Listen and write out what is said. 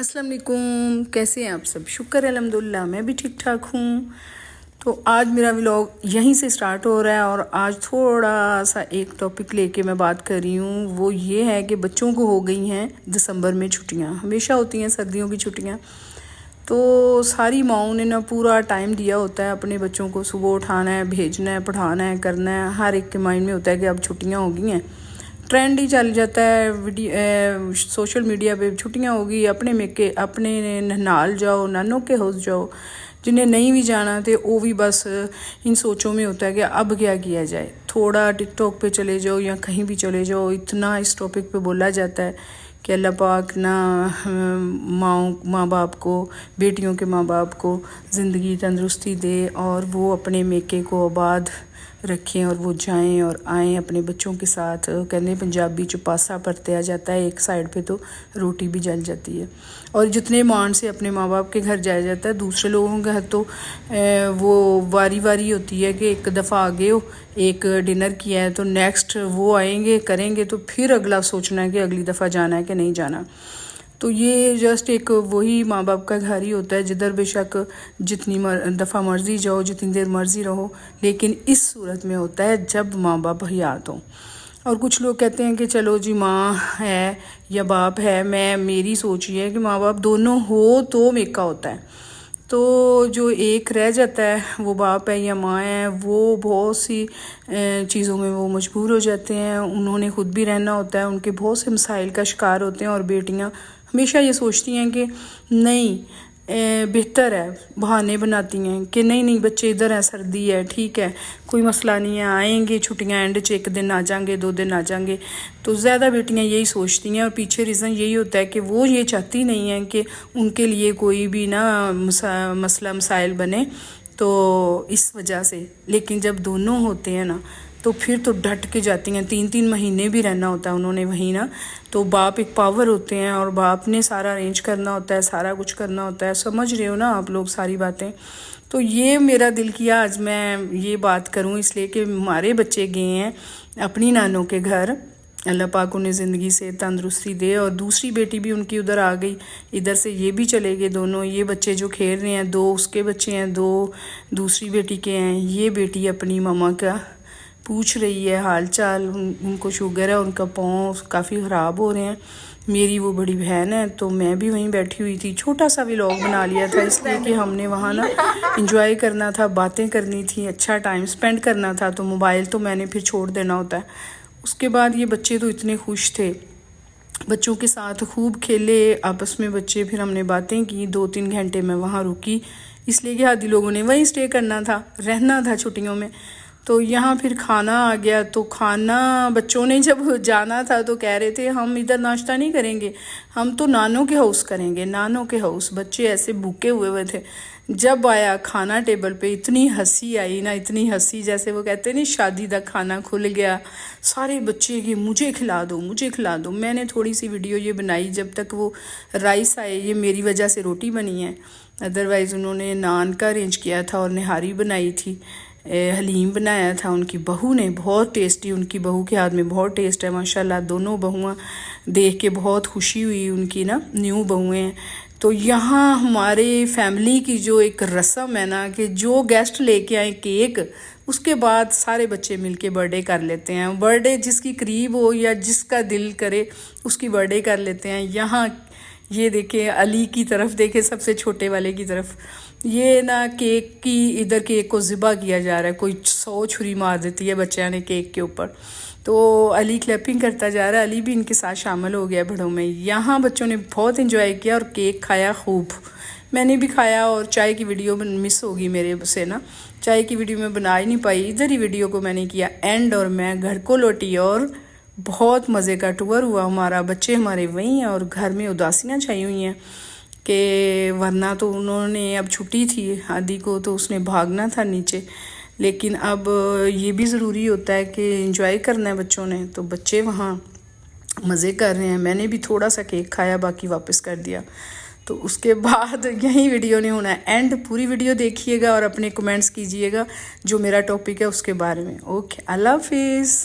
अस्सलाम वालेकुम, कैसे हैं आप सब। शुक्र है अल्हम्दुलिल्लाह मैं भी ठीक ठाक हूँ। तो आज मेरा व्लॉग यहीं से स्टार्ट हो रहा है और आज थोड़ा सा एक टॉपिक लेके मैं बात कर रही हूँ। वो ये है कि बच्चों को हो गई हैं दिसंबर में छुट्टियाँ, हमेशा होती हैं सर्दियों की छुट्टियाँ। तो सारी माओं ने ना पूरा टाइम दिया होता है अपने बच्चों को, सुबह उठाना है, भेजना है, पढ़ाना है, करना है। हर एक के माइंड में होता है कि अब छुट्टियाँ हो गई हैं, ट्रेंड ही चल जाता है सोशल मीडिया पे, छुट्टियां होगी अपने मेके अपने ननाल जाओ, नानों के हाउस जाओ। जिन्हें नहीं भी जाना थे वो भी बस इन सोचों में होता है कि अब क्या किया जाए। थोड़ा टिकटॉक पे चले जाओ या कहीं भी चले जाओ, इतना इस टॉपिक पे बोला जाता है कि अल्लाह पाक ना माँ बाप को, बेटियों के माँ बाप को ज़िंदगी तंदुरुस्ती दे और वो अपने मेके को आबाद रखें और वो जाएं और आएं अपने बच्चों के साथ। कहने पंजाबी चुपासा परते आ जाता है, एक साइड पे तो रोटी भी जल जाती है। और जितने मान से अपने माँ बाप के घर जाया जाता है, दूसरे लोगों के घर तो वो वारी वारी होती है कि एक दफ़ा आ गए हो, एक डिनर किया है तो नेक्स्ट वो आएंगे करेंगे, तो फिर अगला सोचना है कि अगली दफ़ा जाना है कि नहीं जाना। तो ये जस्ट एक वही माँ बाप का घर ही होता है जिधर बेशक जितनी दफ़ा मर्ज़ी जाओ, जितनी देर मर्ज़ी रहो, लेकिन इस सूरत में होता है जब माँ बाप हयात हों। और कुछ लोग कहते हैं कि चलो जी माँ है या बाप है, मेरी सोच ये है कि माँ बाप दोनों हो तो मेका होता है। तो जो एक रह जाता है वो बाप है या माँ है, वो बहुत सी चीज़ों में वो मजबूर हो जाते हैं। उन्होंने ख़ुद भी रहना होता है, उनके बहुत से मसाइल का शिकार होते हैं। और बेटियाँ हमेशा ये सोचती हैं कि नहीं बेहतर है, बहाने बनाती हैं कि नहीं बच्चे इधर हैं, सर्दी है, ठीक है, कोई मसला नहीं है, आएंगे छुट्टियां एंड च एक दिन आ जाएंगे, 2 दिन आ जाएंगे। तो ज़्यादा बेटियां यही सोचती हैं और पीछे रीज़न यही होता है कि वो ये चाहती नहीं हैं कि उनके लिए कोई भी ना मसला मसाइल बने, तो इस वजह से। लेकिन जब दोनों होते हैं ना तो फिर तो डट के जाती हैं। 3-3 महीने भी रहना होता है उन्होंने वहीं ना। तो बाप एक पावर होते हैं और बाप ने सारा अरेंज करना होता है, सारा कुछ करना होता है। समझ रहे हो ना आप लोग सारी बातें। तो ये मेरा दिल किया आज मैं ये बात करूं, इसलिए कि हमारे बच्चे गए हैं अपनी नानों के घर, अल्लाह पाक उन्हें ज़िंदगी से तंदुरुस्ती दे। और दूसरी बेटी भी उनकी उधर आ गई, इधर से ये भी चले गए दोनों। ये बच्चे जो खेल रहे हैं, 2 उसके बच्चे हैं, 2 दूसरी बेटी के हैं। ये बेटी अपनी मामा का पूछ रही है हाल चाल, उनको शुगर है, उनका पाँव काफ़ी ख़राब हो रहे हैं। मेरी वो बड़ी बहन है तो मैं भी वहीं बैठी हुई थी। छोटा सा व्लॉग बना लिया था इसलिए कि हमने वहाँ ना इंजॉय करना था, बातें करनी थी, अच्छा टाइम स्पेंड करना था। तो मोबाइल तो मैंने फिर छोड़ देना होता है। उसके बाद ये बच्चे तो इतने खुश थे, बच्चों के साथ खूब खेले आपस में बच्चे। फिर हमने बातें की, 2-3 घंटे मैं वहाँ रुकी, इसलिए कि आदि लोगों ने वहीं स्टे करना था, रहना था छुट्टियों में। तो यहाँ फिर खाना आ गया। तो खाना बच्चों ने जब जाना था तो कह रहे थे हम इधर नाश्ता नहीं करेंगे, हम तो नानों के हाउस करेंगे, नानों के हाउस। बच्चे ऐसे भूखे हुए थे। जब आया खाना टेबल पे, इतनी हंसी आई ना, इतनी हंसी, जैसे वो कहते नहीं शादी का खाना खुल गया। सारे बच्चे कि मुझे खिला दो, मुझे खिला दो। मैंने थोड़ी सी वीडियो ये बनाई, जब तक वो राइस आए, ये मेरी वजह से रोटी बनी है, अदरवाइज़ उन्होंने नान का अरेंज किया था और निहारी बनाई थी, हलीम बनाया था उनकी बहू ने, बहुत टेस्टी। उनकी बहू के हाथ में बहुत टेस्ट है माशाल्लाह। दोनों बहुआं देख के बहुत खुशी हुई उनकी ना, न्यू बहुएं हैं। तो यहाँ हमारे फैमिली की जो एक रस्म है ना कि जो गेस्ट लेके आए केक, उसके बाद सारे बच्चे मिलके बर्थडे कर लेते हैं। बर्थडे जिसकी करीब हो या जिसका दिल करे उसकी बर्थडे कर लेते हैं। यहाँ ये देखें, अली की तरफ देखें, सबसे छोटे वाले की तरफ, ये ना केक की इधर केक को ज़िबा किया जा रहा है। कोई 100 छुरी मार देती है बच्चा ने केक के ऊपर। तो अली क्लैपिंग करता जा रहा है, अली भी इनके साथ शामिल हो गया बड़ों में। यहाँ बच्चों ने बहुत एंजॉय किया और केक खाया खूब। मैंने भी खाया और चाय की वीडियो मिस होगी मेरे से ना, चाय की वीडियो मैं बना ही नहीं पाई। इधर ही वीडियो को मैंने किया एंड और मैं घर को लौटी और बहुत मज़े का टूर हुआ हमारा। बच्चे हमारे वहीं हैं और घर में उदासियाँ छाई हुई हैं कि वरना तो उन्होंने, अब छुट्टी थी आदि को तो उसने भागना था नीचे, लेकिन अब ये भी ज़रूरी होता है कि एंजॉय करना है बच्चों ने। तो बच्चे वहाँ मज़े कर रहे हैं। मैंने भी थोड़ा सा केक खाया, बाकी वापस कर दिया। तो उसके बाद यही वीडियो नहीं होना है एंड, पूरी वीडियो देखिएगा और अपने कमेंट्स कीजिएगा जो मेरा टॉपिक है उसके बारे में। ओके, अल्लाह हाफिज़।